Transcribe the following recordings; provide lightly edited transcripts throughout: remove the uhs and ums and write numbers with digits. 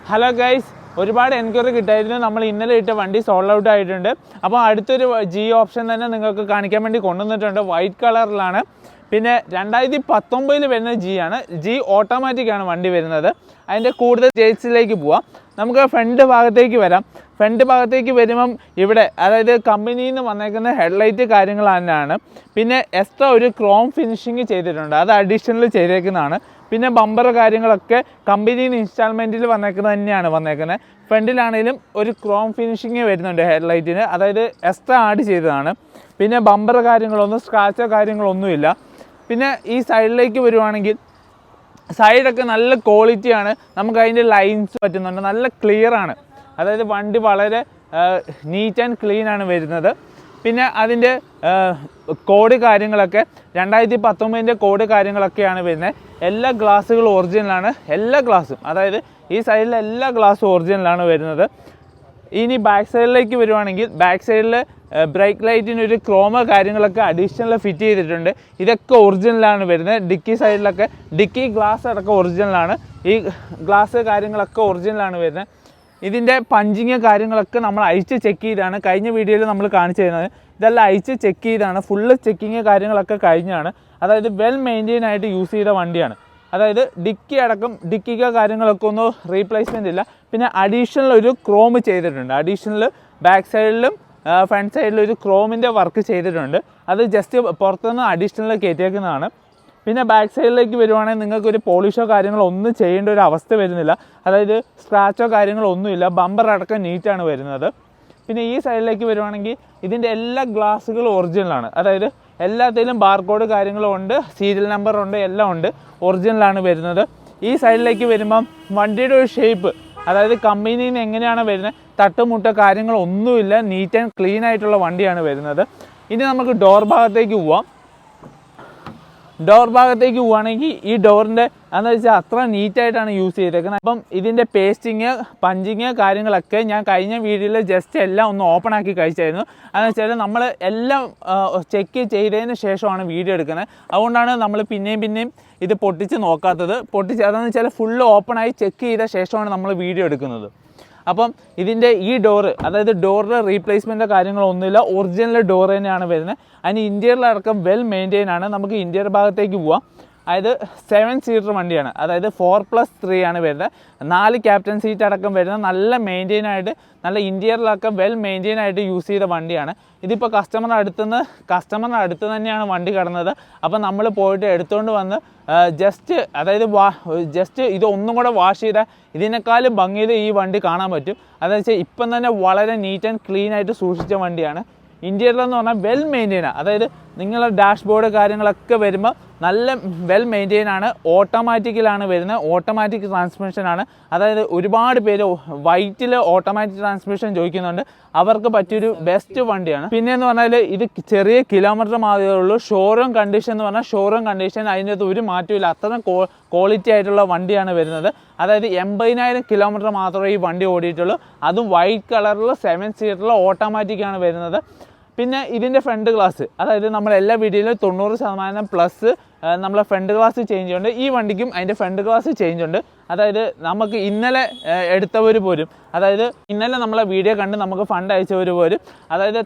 Hello guys, ഒരുപാട് enquiry കിട്ടായിരുന്നു. നമ്മൾ ഇന്നലെ ഇട്ട വണ്ടി സോൾഡ് ഔട്ട് ആയിട്ടുണ്ട്. അപ്പോൾ അടുത്തൊരു ജി ഓപ്ഷൻ തന്നെ നിങ്ങൾക്ക് കാണിക്കാൻ വേണ്ടി കൊണ്ടുവന്നിട്ടുണ്ട്. വൈറ്റ് കളറിലാണ്. പിന്നെ 2019 വരുന്ന ജി ആണ്. ജി ഓട്ടോമാറ്റിക് ആണ് വണ്ടി വരുന്നത്. അതിൻ്റെ കൂടുതൽ ഡീറ്റെയിൽസിലേക്ക് പോവാം. നമുക്ക് ഫ്രണ്ട് ഭാഗത്തേക്ക് വരാം. ഫ്രണ്ട് ഭാഗത്തേക്ക് വരുമ്പം ഇവിടെ അതായത് കമ്പനിയിൽ നിന്ന് വന്നേക്കുന്ന ഹെഡ്ലൈറ്റ് കാര്യങ്ങൾ തന്നെയാണ്. പിന്നെ എക്സ്ട്രാ ഒരു ക്രോം ഫിനിഷിങ് ചെയ്തിട്ടുണ്ട്, അത് അഡീഷണൽ ചെയ്തേക്കുന്നതാണ്. പിന്നെ ബമ്പർ കാര്യങ്ങളൊക്കെ കമ്പനിയിൽ നിന്ന് ഇൻസ്റ്റാൾമെൻറ്റിൽ വന്നേക്കുന്നത് തന്നെയാണ് വന്നേക്കുന്നത്. ഫ്രണ്ടിലാണെങ്കിലും ഒരു ക്രോം ഫിനിഷിങ് വരുന്നുണ്ട് ഹെഡ്ലൈറ്റിന്, അതായത് എക്സ്ട്രാ ആഡ് ചെയ്തതാണ്. പിന്നെ ബമ്പർ കാര്യങ്ങളൊന്നും സ്ക്രാച്ചോ കാര്യങ്ങളൊന്നുമില്ല. പിന്നെ ഈ സൈഡിലേക്ക് വരുവാണെങ്കിൽ സൈഡൊക്കെ നല്ല ക്വാളിറ്റിയാണ്. നമുക്ക് അതിൻ്റെ ലൈൻസ് പറ്റുന്നുണ്ട്, നല്ല ക്ലിയർ ആണ്. അതായത് വണ്ടി വളരെ നീറ്റ് ആൻഡ് ക്ലീൻ ആണ് വരുന്നത്. പിന്നെ അതിൻ്റെ കോഡ് കാര്യങ്ങളൊക്കെ 2019 കോഡ് കാര്യങ്ങളൊക്കെയാണ് വരുന്നത്. എല്ലാ ഗ്ലാസ്സുകളും ഒറിജിനലാണ്, എല്ലാ ഗ്ലാസും. അതായത് ഈ സൈഡിലെ എല്ലാ ഗ്ലാസ്സും ഒറിജിനലാണ് വരുന്നത്. ഇനി ബാക്ക് സൈഡിലേക്ക് വരുവാണെങ്കിൽ ബാക്ക് സൈഡിൽ ബ്രേക്ക് ലൈറ്റിന് ഒരു ക്രോമ കാര്യങ്ങളൊക്കെ അഡീഷണൽ ഫിറ്റ് ചെയ്തിട്ടുണ്ട്. ഇതൊക്കെ ഒറിജിനലാണ് വരുന്നത്. ഡിക്കി സൈഡിലൊക്കെ ഡിക്കി ഗ്ലാസ് അടക്കം ഒറിജിനലാണ്. ഈ ഗ്ലാസ് കാര്യങ്ങളൊക്കെ ഒറിജിനലാണ് വരുന്നത്. ഇതിൻ്റെ പഞ്ചിങ് കാര്യങ്ങളൊക്കെ നമ്മൾ അയച്ച് ചെക്ക് ചെയ്താണ് കഴിഞ്ഞ വീഡിയോയിൽ നമ്മൾ കാണിച്ചു തരുന്നത്. ഇതെല്ലാം അയച്ച് ചെക്ക് ചെയ്താണ്, ഫുള്ള് ചെക്കിങ് കാര്യങ്ങളൊക്കെ കഴിഞ്ഞാണ്. അതായത് വെൽ മെയിൻറ്റെയിൻ ആയിട്ട് യൂസ് ചെയ്ത വണ്ടിയാണ്. അതായത് ഡിക്കി അടക്കം ഡിക്കിക്ക് കാര്യങ്ങളൊക്കെ ഒന്നും റീപ്ലേസ്മെൻ്റ് ഇല്ല. പിന്നെ അഡീഷണൽ ഒരു ക്രോം ചെയ്തിട്ടുണ്ട്. അഡീഷണൽ ബാക്ക് സൈഡിലും ഫ്രണ്ട് സൈഡിലും ഒരു ക്രോമിൻ്റെ വർക്ക് ചെയ്തിട്ടുണ്ട്. അത് ജസ്റ്റ് പുറത്തുനിന്ന് അഡീഷണൽ കയറ്റിയേക്കുന്നതാണ്. പിന്നെ ബാക്ക് സൈഡിലേക്ക് വരുവാണെങ്കിൽ നിങ്ങൾക്കൊരു പോളിഷോ കാര്യങ്ങളോ ഒന്നും ചെയ്യേണ്ട ഒരു അവസ്ഥ വരുന്നില്ല. അതായത് സ്ക്രാച്ചോ കാര്യങ്ങളോ ഒന്നുമില്ല. ബമ്പർ അടക്കം നീറ്റാണ് വരുന്നത്. പിന്നെ ഈ സൈഡിലേക്ക് വരുവാണെങ്കിൽ ഇതിൻ്റെ എല്ലാ ഗ്ലാസ്സുകളും ഒറിജിനലാണ്. അതായത് എല്ലാത്തിലും ബാർകോഡ് കാര്യങ്ങളും ഉണ്ട്, സീരിയൽ നമ്പർ ഉണ്ട്, എല്ലാം ഉണ്ട്, ഒറിജിനലാണ് വരുന്നത്. ഈ സൈഡിലേക്ക് വരുമ്പം വണ്ടിയുടെ ഒരു ഷേപ്പ്, അതായത് കമ്പനിയിൽ നിന്ന് എങ്ങനെയാണ് വരുന്നത്, തട്ടുമുട്ട കാര്യങ്ങളൊന്നുമില്ല, നീറ്റ് ആൻഡ് ക്ലീൻ ആയിട്ടുള്ള വണ്ടിയാണ് വരുന്നത്. ഇനി നമുക്ക് ഡോർ ഭാഗത്തേക്ക് പോവാം. ഡോർ ഭാഗത്തേക്ക് പോവുകയാണെങ്കിൽ ഈ ഡോറിൻ്റെ എന്ന് വെച്ചാൽ അത്ര നീറ്റായിട്ടാണ് യൂസ് ചെയ്തേക്കുന്നത്. അപ്പം ഇതിൻ്റെ പേസ്റ്റിങ് പഞ്ചിങ് കാര്യങ്ങളൊക്കെ ഞാൻ കഴിഞ്ഞ വീഡിയോയിൽ ജസ്റ്റ് എല്ലാം ഒന്ന് ഓപ്പൺ ആക്കി കഴിച്ചായിരുന്നു. അതെന്ന് വെച്ചാൽ നമ്മൾ എല്ലാം ചെക്ക് ചെയ്തതിന് ശേഷമാണ് വീഡിയോ എടുക്കുന്നത്. അതുകൊണ്ടാണ് നമ്മൾ പിന്നെയും ഇത് പൊട്ടിച്ച് നോക്കാത്തത്. അതെന്ന് വെച്ചാൽ ഫുള്ള് ഓപ്പണായി ചെക്ക് ചെയ്ത ശേഷമാണ് നമ്മൾ വീഡിയോ എടുക്കുന്നത്. അപ്പം ഇതിൻ്റെ ഈ ഡോറ്, അതായത് ഡോറിൻ്റെ റീപ്ലേസ്മെൻറ്റോ കാര്യങ്ങളൊന്നുമില്ല, ഒറിജിനൽ ഡോർ തന്നെയാണ് വരുന്നത്. അതിന് ഇൻറ്റീരിയറിലടക്കം വെൽ മെയിൻറ്റെയിൻ ആണ്. നമുക്ക് ഇൻറ്റീരിയർ ഭാഗത്തേക്ക് പോവാം. അതായത് 7 സീറ്റർ വണ്ടിയാണ്. അതായത് 4+3 ആണ് വരുന്നത്. 4 ക്യാപ്റ്റൻ സീറ്റ് അടക്കം വരുന്നത്. നല്ല മെയിൻറ്റെയിൻ ആയിട്ട്, നല്ല ഇൻറ്റീരിയറിലൊക്കെ വെൽ മെയിൻറ്റെയിൻ ആയിട്ട് യൂസ് ചെയ്ത വണ്ടിയാണ്. ഇതിപ്പോൾ കസ്റ്റമറിൻ്റെ അടുത്ത് തന്നെയാണ് വണ്ടി കിടന്നത്. അപ്പം നമ്മൾ പോയിട്ട് എടുത്തുകൊണ്ട് വന്ന് ജസ്റ്റ് ഇത് ഒന്നും കൂടെ വാഷ് ചെയ്താൽ ഇതിനേക്കാളും ഭംഗിയിൽ ഈ വണ്ടി കാണാൻ പറ്റും. അതെന്ന് വെച്ചാൽ ഇപ്പം തന്നെ വളരെ നീറ്റ് ആൻഡ് ക്ലീൻ ആയിട്ട് സൂക്ഷിച്ച വണ്ടിയാണ്. ഇൻറ്റീരിയറിലെന്ന് പറഞ്ഞാൽ വെൽ മെയിൻറ്റെയിൻ ആണ്. അതായത് നിങ്ങളുടെ ഡാഷ്ബോർഡ് കാര്യങ്ങളൊക്കെ വരുമ്പോൾ നല്ല വെൽ മെയിൻറ്റെയിൻ ആണ്. ഓട്ടോമാറ്റിക്കിലാണ് വരുന്നത്, ഓട്ടോമാറ്റിക് ട്രാൻസ്മിഷനാണ്. അതായത് ഒരുപാട് പേര് വൈറ്റിൽ ഓട്ടോമാറ്റിക് ട്രാൻസ്മിഷൻ ചോദിക്കുന്നുണ്ട്. അവർക്ക് പറ്റിയൊരു ബെസ്റ്റ് വണ്ടിയാണ്. പിന്നെയെന്ന് പറഞ്ഞാൽ ഇത് ചെറിയ കിലോമീറ്റർ മാത്രമേ ഉള്ളൂ. ഷോറൂം കണ്ടീഷൻ എന്ന് പറഞ്ഞാൽ ഷോറൂം കണ്ടീഷൻ, അതിൻ്റെ അകത്ത് ഒരു മാറ്റമില്ല. അത്രയും ക്വാളിറ്റി ആയിട്ടുള്ള വണ്ടിയാണ് വരുന്നത്. അതായത് 80,000 കിലോമീറ്റർ മാത്രമേ ഈ വണ്ടി ഓടിയിട്ടുള്ളൂ. അതും വൈറ്റ് കളറിൽ 7 സീറ്ററിൽ ഓട്ടോമാറ്റിക്കാണ് വരുന്നത്. പിന്നെ ഇതിൻ്റെ ഫ്രണ്ട് ഗ്ലാസ്, അതായത് നമ്മളെല്ലാ വീഡിയോയിലും 90% നമ്മളെ ഫ്രണ്ട് ഗ്ലാസ് ചേഞ്ച് ഉണ്ട്. ഈ വണ്ടിക്കും അതിൻ്റെ ഫ്രണ്ട് ഗ്ലാസ് ചേഞ്ച് ഉണ്ട്. അതായത് നമുക്ക് ഇന്നലെ എടുത്തവർ പോലും, അതായത് ഇന്നലെ നമ്മളെ വീഡിയോ കണ്ട് നമുക്ക് ഫണ്ട് അയച്ചവർ പോലും, അതായത്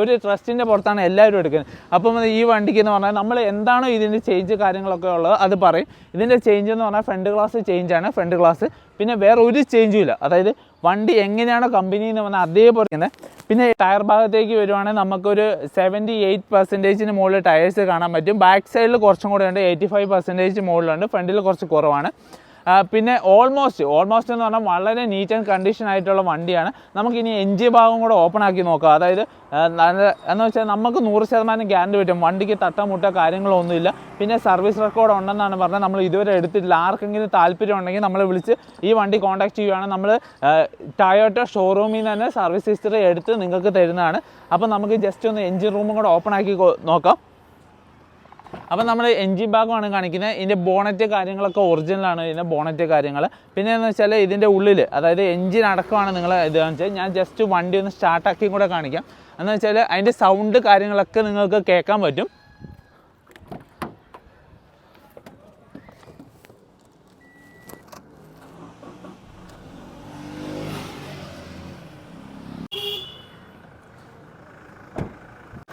ഒരു ട്രസ്റ്റിൻ്റെ പുറത്താണ് എല്ലാവരും എടുക്കുന്നത്. അപ്പം ഈ വണ്ടിക്ക് എന്ന് പറഞ്ഞാൽ നമ്മൾ എന്താണോ ഇതിൻ്റെ ചേഞ്ച് കാര്യങ്ങളൊക്കെ ഉള്ളത് അത് പറയും. ഇതിൻ്റെ ചേഞ്ച് എന്ന് പറഞ്ഞാൽ ഫ്രണ്ട് ഗ്ലാസ് ചേഞ്ചാണ്, ഫ്രണ്ട് ഗ്ലാസ്. പിന്നെ വേറെ ഒരു ചേഞ്ചും ഇല്ല. അതായത് വണ്ടി എങ്ങനെയാണോ കമ്പനിയിൽ നിന്ന് വന്നാൽ അതേപോലെ തന്നെ. പിന്നെ ടയർ ഭാഗത്തേക്ക് വരുവാണെങ്കിൽ നമുക്കൊരു 78% മുകളിൽ ടയേഴ്സ് കാണാൻ പറ്റും. ബാക്ക് സൈഡിൽ കുറച്ചും കൂടെ ഉണ്ട്, 85% മുകളിലുണ്ട്. ഫ്രണ്ടിൽ കുറച്ച് കുറവാണ്. പിന്നെ ഓൾമോസ്റ്റ് എന്ന് പറഞ്ഞാൽ വളരെ നീറ്റ് ആൻഡ് കണ്ടീഷൻ ആയിട്ടുള്ള വണ്ടിയാണ്. നമുക്കിനി എൻജിൻ ഭാഗം കൂടെ ഓപ്പൺ ആക്കി നോക്കാം. അതായത് എന്ന് വെച്ചാൽ നമുക്ക് 100% ഗ്യാരണ്ടി പറ്റും. വണ്ടിക്ക് തട്ടമുട്ട കാര്യങ്ങളൊന്നുമില്ല. പിന്നെ സർവീസ് റെക്കോർഡ് ഉണ്ടെന്നാണ് പറഞ്ഞത്. നമ്മൾ ഇതുവരെ എടുത്തിട്ടില്ല. ആർക്കെങ്കിലും താല്പര്യം ഉണ്ടെങ്കിൽ നമ്മൾ വിളിച്ച് ഈ വണ്ടി കോൺടാക്ട് ചെയ്യുകയാണെങ്കിൽ നമ്മൾ ടൊയോട്ട ഷോറൂമിൽ നിന്ന് തന്നെ സർവീസ് ഹിസ്റ്ററി എടുത്ത് നിങ്ങൾക്ക് തരുന്നതാണ്. അപ്പോൾ നമുക്ക് ജസ്റ്റ് ഒന്ന് എൻജിൻ റൂമും കൂടെ ഓപ്പൺ ആക്കി നോക്കാം. അപ്പം നമ്മൾ എൻജിൻ ഭാഗമാണ് കാണിക്കുന്നത്. ഇതിൻ്റെ ബോണറ്റ് കാര്യങ്ങളൊക്കെ ഒറിജിനലാണ്. ഇതിൻ്റെ ബോണറ്റ് കാര്യങ്ങൾ പിന്നെ എന്ന് വെച്ചാൽ ഇതിൻ്റെ ഉള്ളിൽ, അതായത് എൻജിൻ അടക്കമാണ് നിങ്ങൾ ഇതെന്ന് വെച്ചാൽ ഞാൻ ജസ്റ്റ് വണ്ടി ഒന്ന് സ്റ്റാർട്ടാക്കിയും കൂടെ കാണിക്കാം. എന്ന് വെച്ചാൽ അതിൻ്റെ സൗണ്ട് കാര്യങ്ങളൊക്കെ നിങ്ങൾക്ക് കേൾക്കാൻ പറ്റും.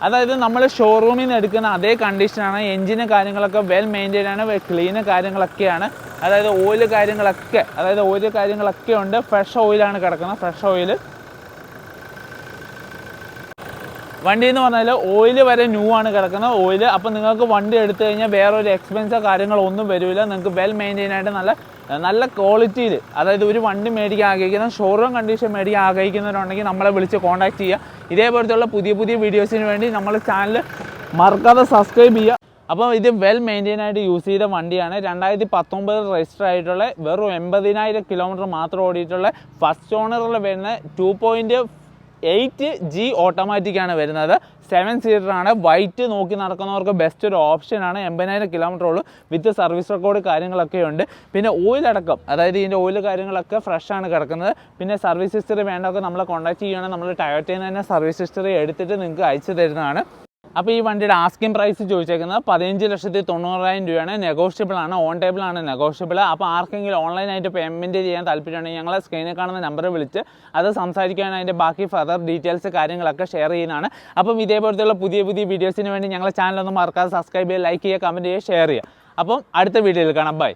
അതായത് നമ്മൾ ഷോറൂമിൽ നിന്ന് എടുക്കുന്ന അതേ കണ്ടീഷനാണ്. എഞ്ചിന് കാര്യങ്ങളൊക്കെ വെൽ മെയിൻറ്റെയിൻ ആണ്, ക്ലീന് കാര്യങ്ങളൊക്കെയാണ്. അതായത് ഓയിൽ കാര്യങ്ങളൊക്കെ ഉണ്ട്. ഫ്രഷ് ഓയിലാണ് കിടക്കുന്നത്, ഫ്രഷ് ഓയിൽ. വണ്ടി എന്ന് പറഞ്ഞാൽ ഓയിൽ വരെ ന്യൂ ആണ് കിടക്കുന്നത്, ഓയിൽ. അപ്പോൾ നിങ്ങൾക്ക് വണ്ടി എടുത്തു കഴിഞ്ഞാൽ വേറൊരു എക്സ്പെൻസോ കാര്യങ്ങളോ ഒന്നും വരില്ല. നിങ്ങൾക്ക് വെൽ മെയിൻറ്റെയിൻ ആയിട്ട് നല്ല ക്വാളിറ്റിയിൽ, അതായത് ഒരു വണ്ടി മേടിക്കാൻ ആഗ്രഹിക്കുന്ന, ഷോറൂം കണ്ടീഷൻ മേടിക്കാൻ ആഗ്രഹിക്കുന്നവരുണ്ടെങ്കിൽ നമ്മളെ വിളിച്ച് കോൺടാക്ട് ചെയ്യുക. ഇതേപോലത്തുള്ള പുതിയ വീഡിയോസിന് വേണ്ടി നമ്മുടെ ചാനൽ മറക്കാതെ സബ്സ്ക്രൈബ് ചെയ്യുക. അപ്പോൾ ഇത് വെൽ മെയിൻറ്റെയിൻ ആയിട്ട് യൂസ് ചെയ്ത വണ്ടിയാണ്. 2019 രജിസ്റ്റർ ആയിട്ടുള്ള, വെറും 80,000 കിലോമീറ്റർ മാത്രം ഓടിയിട്ടുള്ള, ഫസ്റ്റ് ഓണറിൽ വരുന്ന 2.8G ഓട്ടോമാറ്റിക്കാണ് വരുന്നത്. 7 സീറ്ററാണ്. വൈറ്റ് നോക്കി നടക്കുന്നവർക്ക് ബെസ്റ്റ് ഒരു ഓപ്ഷനാണ്. 80,000 കിലോമീറ്റർ ഉള്ളൂ, വിത്ത് സർവീസ് റെക്കോർഡ് കാര്യങ്ങളൊക്കെ ഉണ്ട്. പിന്നെ ഓയിലടക്കം, അതായത് ഇതിൻ്റെ ഓയിൽ കാര്യങ്ങളൊക്കെ ഫ്രഷാണ് കിടക്കുന്നത്. പിന്നെ സർവീസ് ഹിസ്റ്ററി വേണ്ടതൊക്കെ നമ്മളെ കോൺടാക്ട് ചെയ്യുകയാണെങ്കിൽ നമ്മൾ ടയോട്ടയിൽ നിന്ന് തന്നെ സർവീസ് ഹിസ്റ്ററി എടുത്തിട്ട് നിങ്ങൾക്ക് അയച്ചു തരുന്നതാണ്. അപ്പോൾ ഈ വണ്ടിയുടെ ആസ്കിംഗ് പ്രൈസ് ചോദിച്ചേക്കുന്നത് 15,90,000 രൂപയാണ്. നെഗോഷ്യബിൾ ആണ്, ഓൺ ടേബിൾ ആണ്, നെഗോഷ്യബിൾ. അപ്പോൾ ആർക്കെങ്കിലും ഓൺലൈനായിട്ട് പേയ്മെൻറ്റ് ചെയ്യാൻ താല്പര്യമുണ്ടെങ്കിൽ ഞങ്ങളെ സ്ക്രീനിൽ കാണുന്ന നമ്പറിൽ വിളിച്ച് അത് സംസാരിക്കാൻ, അതിൻ്റെ ബാക്കി ഫർദർ ഡീറ്റെയിൽസ് കാര്യങ്ങളൊക്കെ ഷെയർ ചെയ്യുന്നതാണ്. അപ്പം ഇതേപോലത്തെയുള്ള പുതിയ വീഡിയോസിന് വേണ്ടി ഞങ്ങളെ ചാനലൊന്നും മറക്കാതെ സബ്സ്ക്രൈബ് ചെയ്യുക, ലൈക്ക് ചെയ്യുക, കമൻറ്റ് ചെയ്യുക, ഷെയർ ചെയ്യുക. അപ്പം അടുത്ത വീഡിയോയിൽ കാണാം. ബൈ.